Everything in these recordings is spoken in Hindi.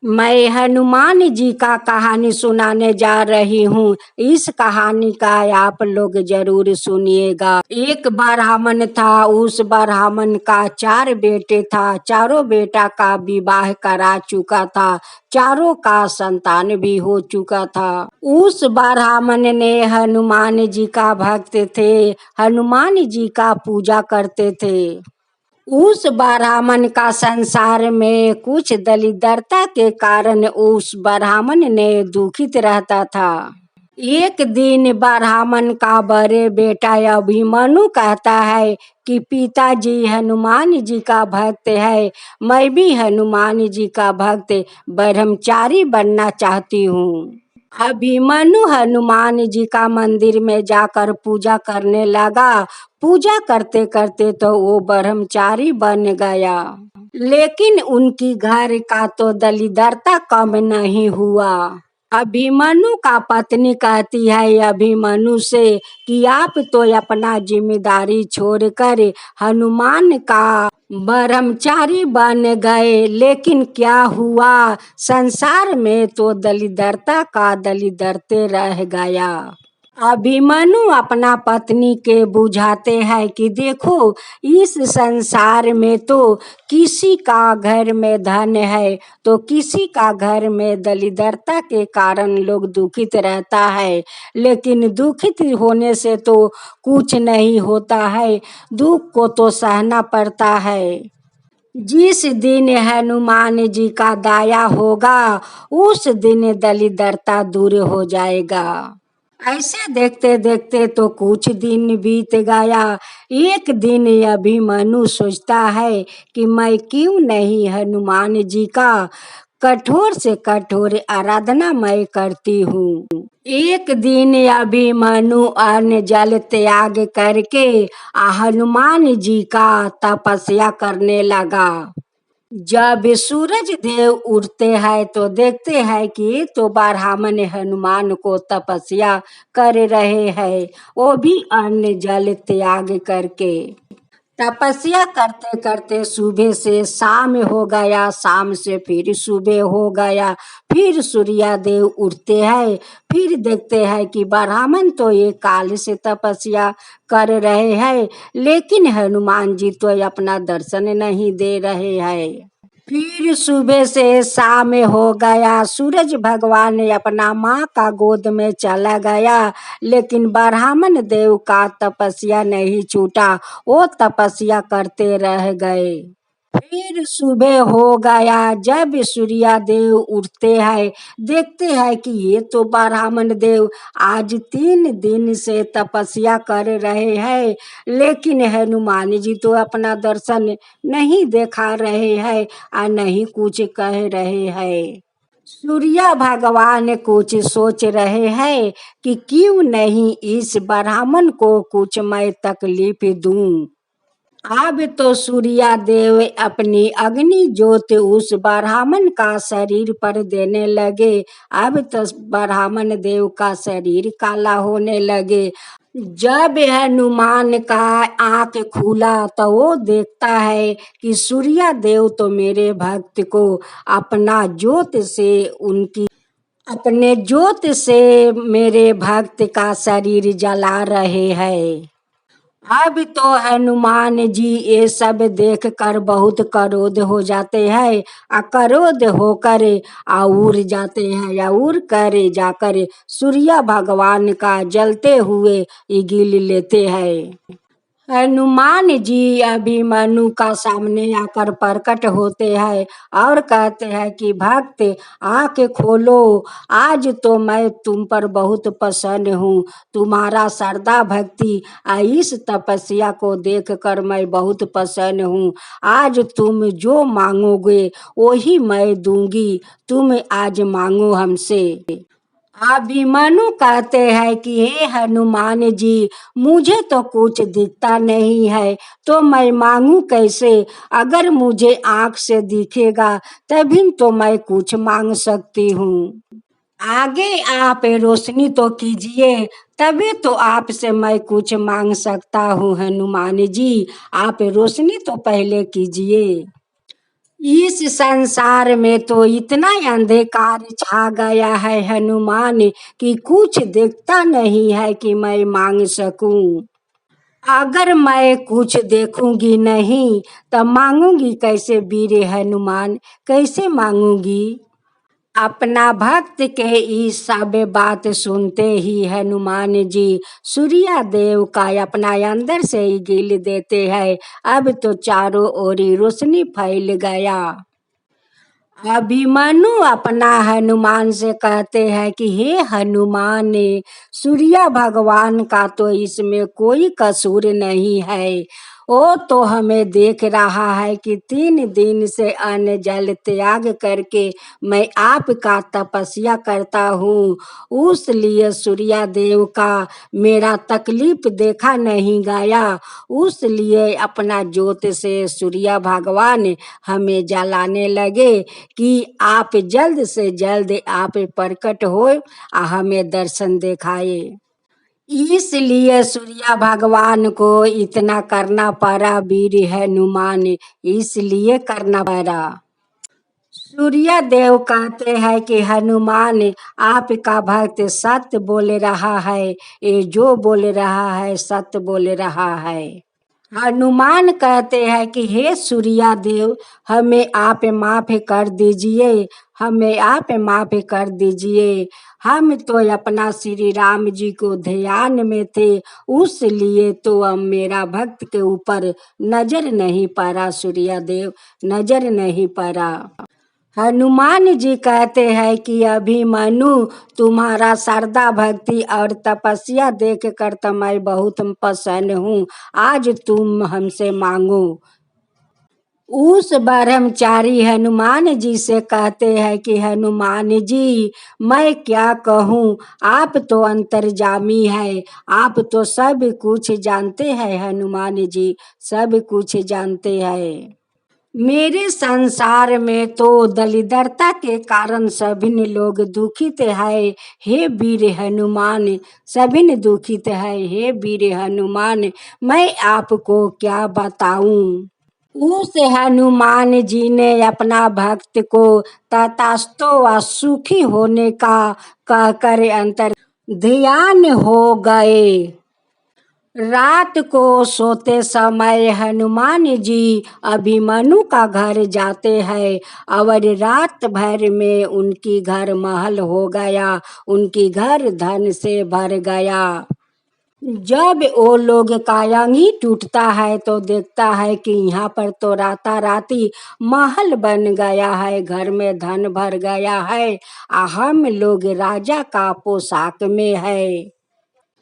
मैं हनुमान जी का कहानी सुनाने जा रही हूँ। इस कहानी का आप लोग जरूर सुनिएगा। एक ब्राह्मण था। उस ब्राह्मण का 4 बेटे था। चारों बेटा का विवाह करा चुका था। चारों का संतान भी हो चुका था। उस ब्राह्मण ने हनुमान जी का भक्त थे। हनुमान जी का पूजा करते थे। उस ब्राह्मण का संसार में कुछ दरिद्रता के कारण उस ब्राह्मण ने दुखित रहता था। एक दिन ब्राह्मण का बड़े बेटा अभिमन्यु कहता है कि पिताजी हनुमान जी का भक्त है। मैं भी हनुमान जी का भक्त ब्रह्मचारी बनना चाहती हूँ। अभिमन्यु हनुमान जी का मंदिर में जाकर पूजा करने लगा। पूजा करते करते तो वो ब्रह्मचारी बन गया। लेकिन उनकी घर का तो दरिद्रता कम नहीं हुआ। अभिमन्यु का पत्नी कहती है अभिमन्यु से कि आप तो अपना जिम्मेदारी छोड़कर हनुमान का ब्रह्मचारी बन गए, लेकिन क्या हुआ, संसार में तो दरिद्रता का दरिद्रते रह गया। अभिमन्यु अपना पत्नी के बुझाते हैं कि देखो, इस संसार में तो किसी का घर में धन है तो किसी का घर में दरिद्रता के कारण लोग दुखित रहता है, लेकिन दुखित होने से तो कुछ नहीं होता है, दुख को तो सहना पड़ता है। जिस दिन हनुमान जी का दया होगा उस दिन दरिद्रता दूर हो जाएगा। ऐसे देखते देखते तो कुछ दिन बीत गया। एक दिन अभिमन्यु सोचता है कि मैं क्यों नहीं हनुमान जी का कठोर से कठोर आराधना मैं करती हूँ। एक दिन अभिमन्यु अन्न जल त्याग करके हनुमान जी का तपस्या करने लगा। जब सूरज देव उठते हैं तो देखते हैं कि तो ब्राह्मण हनुमान को तपस्या कर रहे हैं, वो भी अन्न जल त्याग करके। तपस्या करते करते सुबह से शाम हो गया, शाम से फिर सुबह हो गया, फिर सूर्य देव उठते हैं। फिर देखते हैं कि ब्राह्मण तो ये काल से तपस्या कर रहे हैं, लेकिन हनुमान जी तो अपना दर्शन नहीं दे रहे हैं। फिर सुबह से शाम हो गया, सूरज भगवान ने अपना माँ का गोद में चला गया, लेकिन ब्राह्मण देव का तपस्या नहीं छूटा, वो तपस्या करते रह गए। फिर सुबह हो गया, जब सूर्य देव उठते हैं देखते हैं कि ये तो ब्राह्मण देव आज 3 दिन से तपस्या कर रहे हैं, लेकिन हनुमान जी तो अपना दर्शन नहीं दिखा रहे हैं और नहीं कुछ कह रहे हैं। सूर्य भगवान कुछ सोच रहे हैं कि क्यों नहीं इस ब्राह्मण को कुछ मैं तकलीफ दूं। अब तो सूर्य देव अपनी अग्नि ज्योत उस ब्राह्मण का शरीर पर देने लगे। अब तो ब्राह्मण देव का शरीर काला होने लगे। जब हनुमान का आंख खुला तो वो देखता है कि सूर्य देव तो मेरे भक्त को अपना ज्योत से उनकी अपने ज्योत से मेरे भक्त का शरीर जला रहे हैं। अब तो हनुमान जी ये सब देख कर बहुत क्रोध हो जाते हैं, क्रोध होकर उड़ जाते हैं या उड़ कर जाकर सूर्य भगवान का जलते हुए इगिल लेते हैं। हनुमान जी अभिमन्यु का सामने आकर प्रकट होते हैं और कहते हैं कि भक्त आँख खोलो, आज तो मैं तुम पर बहुत प्रसन्न हूँ। तुम्हारा श्रद्धा भक्ति इस तपस्या को देखकर मैं बहुत प्रसन्न हूँ। आज तुम जो मांगोगे वही मैं दूंगी, तुम आज मांगो हमसे। अभिमन्यु कहते हैं कि हे हनुमान जी, मुझे तो कुछ दिखता नहीं है तो मैं मांगू कैसे। अगर मुझे आँख से दिखेगा तभी तो मैं कुछ मांग सकती हूँ। आगे आप रोशनी तो कीजिए, तभी तो आपसे मैं कुछ मांग सकता हूँ। हनुमान जी, आप रोशनी तो पहले कीजिए। इस संसार में तो इतना अंधकार छा गया है हनुमान कि कुछ दिखता नहीं है कि मैं मांग सकूं। अगर मैं कुछ देखूंगी नहीं तो मांगूंगी कैसे वीर हनुमान, कैसे मांगूंगी। अपना भक्त के इस सब बात सुनते ही हनुमान जी सूर्या देव का अपना अंदर से ही गिल देते हैं। अब तो चारों ओर रोशनी फैल गया। अभिमन्यु अपना हनुमान से कहते हैं कि हे हनुमान, सूर्य भगवान का तो इसमें कोई कसूर नहीं है। वो तो हमें देख रहा है कि 3 दिन से अन्न जल त्याग करके मैं आपका तपस्या करता हूँ। उस लिए सूर्य देव का मेरा तकलीफ देखा नहीं गया। उस लिए अपना ज्योत से सूर्य भगवान हमें जलाने लगे कि आप जल्द से जल्द आप प्रकट हो हमें दर्शन दिखाए। इसलिए सूर्य भगवान को इतना करना पड़ा वीर हनुमान, इसलिए करना पड़ा। सूर्य देव कहते हैं कि हनुमान आपका भक्त सत्य बोल रहा है, ये जो बोल रहा है सत्य बोल रहा है। हनुमान कहते हैं कि हे सूर्या देव, हमें आप माफ कर दीजिए, हमें आप माफ कर दीजिए। हम तो अपना श्री राम जी को ध्यान में थे, उस लिए तो अब मेरा भक्त के ऊपर नजर नहीं पड़ा। सूर्या देव नजर नहीं पड़ा। हनुमान जी कहते हैं कि अभिमन्यु, तुम्हारा श्रद्धा भक्ति और तपस्या देख कर तो मैं बहुत प्रसन्न हूँ। आज तुम हमसे मांगो। उस ब्रह्मचारी हनुमान जी से कहते हैं कि हनुमान जी, मैं क्या कहूँ, आप तो अंतर्यामी है, आप तो सब कुछ जानते हैं। हनुमान जी सब कुछ जानते हैं। मेरे संसार में तो दलिद्रता के कारण सभी लोग दुखित है। हे वीर हनुमान, सभी दुखित है। हे वीर हनुमान, मैं आपको क्या बताऊं। उस हनुमान जी ने अपना भक्त को तथास्तु व सुखी होने का कहकर अंतर ध्यान हो गए। रात को सोते समय हनुमान जी अभिमन्यु का घर जाते हैं और रात भर में उनकी घर महल हो गया, उनकी घर धन से भर गया। जब वो लोग का अंगी टूटता है तो देखता है कि यहाँ पर तो राताराती महल बन गया है, घर में धन भर गया है, हम लोग राजा का पोशाक में है।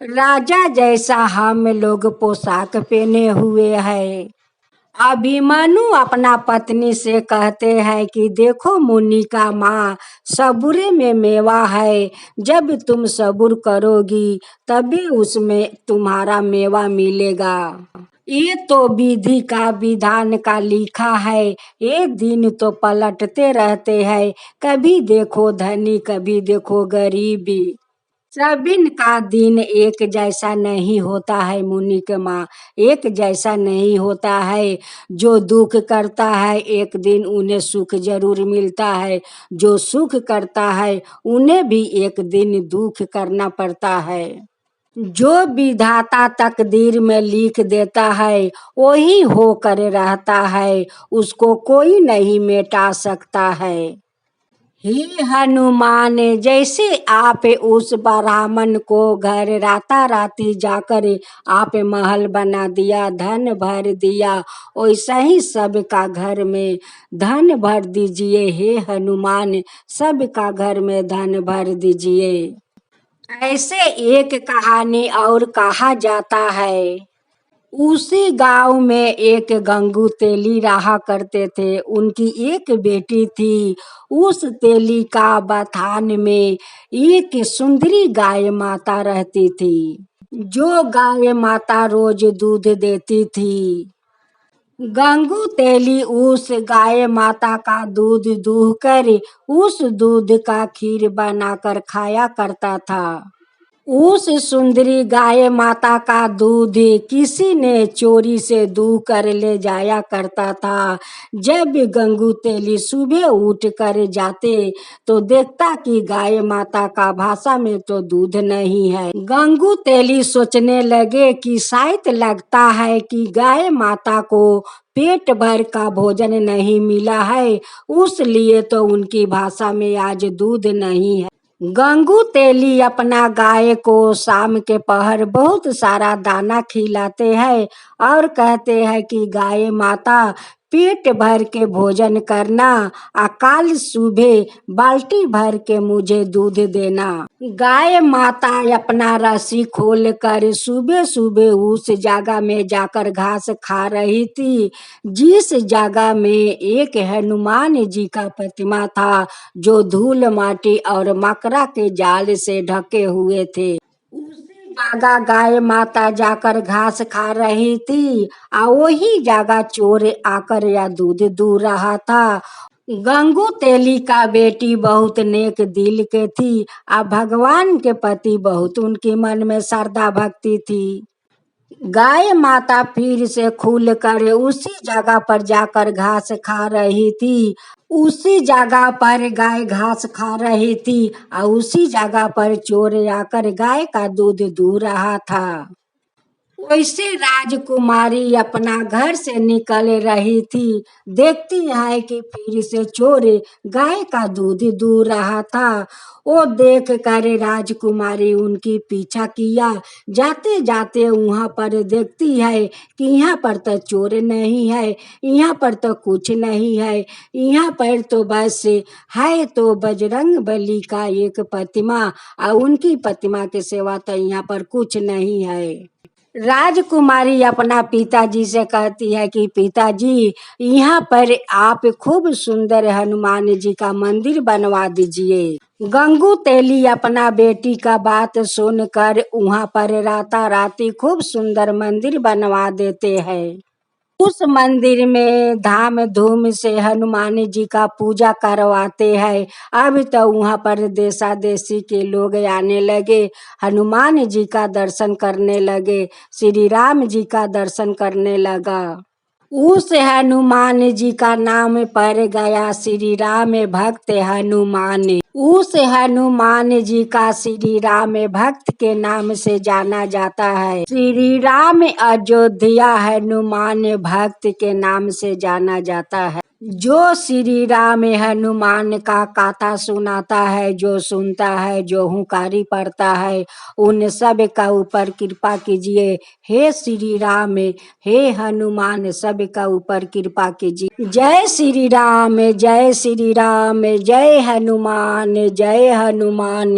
राजा जैसा हम लोग पोशाक पहने हुए हैं। अभिमन्यु अपना पत्नी से कहते हैं कि देखो मुनि का माँ, सबूरे में मेवा है, जब तुम सबूर करोगी तभी उसमें तुम्हारा मेवा मिलेगा। ये तो विधि का विधान का लिखा है, ये दिन तो पलटते रहते हैं, कभी देखो धनी कभी देखो गरीबी। सबिन का दिन एक जैसा नहीं होता है मुनि के माँ, एक जैसा नहीं होता है। जो दुख करता है एक दिन उन्हें सुख जरूर मिलता है, जो सुख करता है उन्हें भी एक दिन दुख करना पड़ता है। जो विधाता तकदीर में लिख देता है वही होकर रहता है, उसको कोई नहीं मिटा सकता है। हे हनुमान, जैसे आप उस ब्राह्मण को घर राताराती जाकर आप महल बना दिया, धन भर दिया, वैसा ही सबका घर में धन भर दीजिए। हे हनुमान, सबका घर में धन भर दीजिए। ऐसे एक कहानी और कहा जाता है। उसी गांव में एक गंगू तेली रहा करते थे, उनकी एक बेटी थी। उस तेली का बथान में एक सुंदरी गाय माता रहती थी, जो गाय माता रोज दूध देती थी। गंगू तेली उस गाय माता का दूध दूह कर उस दूध का खीर बनाकर खाया करता था। उस सुंदरी गाय माता का दूध किसी ने चोरी से दूह कर ले जाया करता था। जब गंगू तेली सुबह उठ कर जाते तो देखता कि गाय माता का भाषा में तो दूध नहीं है। गंगू तेली सोचने लगे कि शायद लगता है कि गाय माता को पेट भर का भोजन नहीं मिला है, उसलिए तो उनकी भाषा में आज दूध नहीं है। गंगू तेली अपना गाय को शाम के पहर बहुत सारा दाना खिलाते हैं और कहते हैं कि गाय माता पेट भर के भोजन करना, अकाल सुबह बाल्टी भर के मुझे दूध देना। गाय माता अपना रस्सी खोल कर सुबह सुबह उस जगह में जाकर घास खा रही थी जिस जगह में एक हनुमान जी का प्रतिमा था जो धूल माटी और मकरा के जाल से ढके हुए थे। उसी जगह गाय माता जाकर घास खा रही थी और वही जगह चोर आकर या दूध दू रहा था। गंगू तेली का बेटी बहुत नेक दिल के थी और भगवान के प्रति बहुत उनके मन में श्रद्धा भक्ति थी। गाय माता फिर से खुल कर उसी जगह पर जाकर घास खा रही थी। उसी जगह पर गाय घास खा रही थी और उसी जगह पर चोर आकर गाय का दूध दू रहा था। वैसे राजकुमारी अपना घर से निकल रही थी, देखती है कि फिर से चोर गाय का दूध दू रहा था। वो देख कर राजकुमारी उनकी पीछा किया। जाते जाते वहां पर देखती है कि यहाँ पर तो चोर नहीं है, यहाँ पर तो कुछ नहीं है, यहाँ पर तो बस है तो बजरंग बली का एक प्रतिमा और उनकी प्रतिमा के सिवा तो यहाँ पर कुछ नहीं है। राजकुमारी अपना पिताजी से कहती है कि पिताजी, यहाँ पर आप खूब सुंदर हनुमान जी का मंदिर बनवा दीजिए। गंगू तेली अपना बेटी का बात सुनकर वहाँ पर राता राती खूब सुंदर मंदिर बनवा देते हैं। उस मंदिर में धाम धूम से हनुमान जी का पूजा करवाते हैं। अब तो वहाँ पर देशा देशी के लोग आने लगे, हनुमान जी का दर्शन करने लगे, श्री राम जी का दर्शन करने लगा। उस हनुमान जी का नाम पड़ गया श्री राम भक्त हनुमान। उस हनुमान जी का श्री राम भक्त के नाम से जाना जाता है। श्री राम अयोध्या हनुमान भक्त के नाम से जाना जाता है। जो श्री राम हनुमान का गाथा सुनाता है, जो सुनता है, जो हुंकारी पढ़ता है, उन सब का ऊपर कृपा कीजिए। हे श्री राम, हे हनुमान, सब का ऊपर कृपा कीजिए। जय श्री राम, जय श्री राम, जय हनुमान, जय हनुमान।